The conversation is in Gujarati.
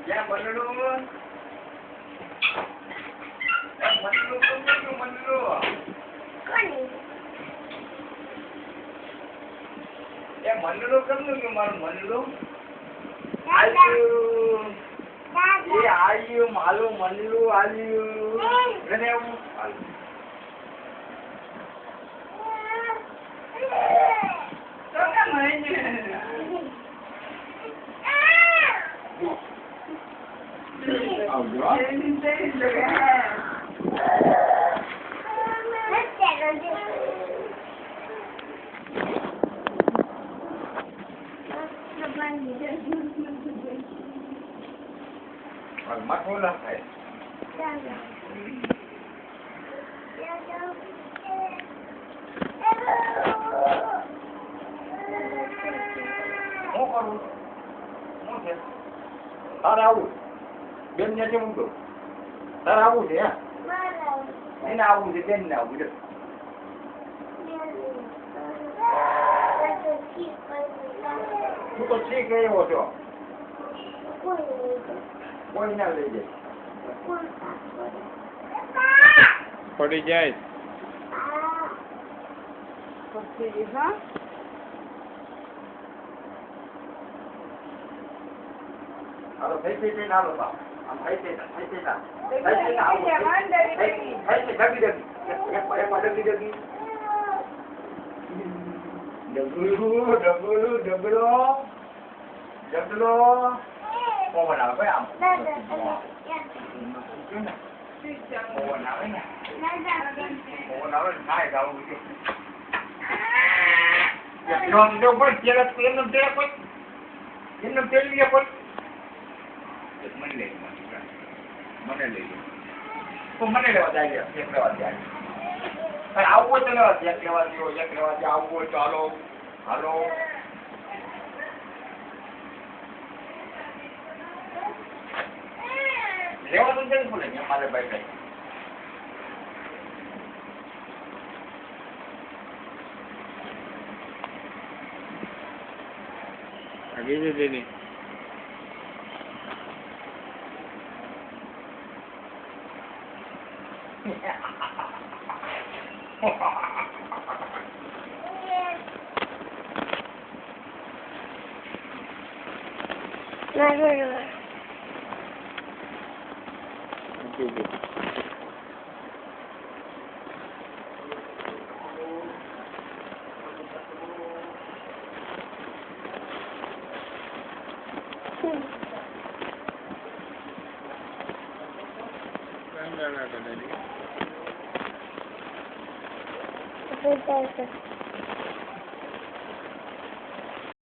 Ya menurut. Menurut. Ya menurut kan lu gimana menurut? Ayu. Iya ayu malu menurut ayu. Ini aku. Jangan mainnya. Mắt nó là phải. Mau kau, mau sih. Tahu, biarnya cuma tu. Tahu sih ya. Ini tahu sih kan tahu je. Bukan sih kayak apa? કોઈ ના લઈ જાય પડી જાય હાલો થઈ થઈ થઈને હાલો બા આમ થઈ થઈ આવું થઈ થઈ ડગી ડગી એકમાં ડગી ડગી ડગલો પવન આવે આમ પવન આવે ને પવન આવે ને થાય ગાવું જો પણ તેલ કોઈ એમને તેલ લઈએ કોઈ મને લઈ તો મને લેવા જાય એક લેવા જાય આવું હોય તો લેવા એક લેવા દો આવું હોય તો હાલો હાલો લેવા તો જલ્દી બોલે મારે ભાઈ ભાઈ આગે છે તેની Gracias.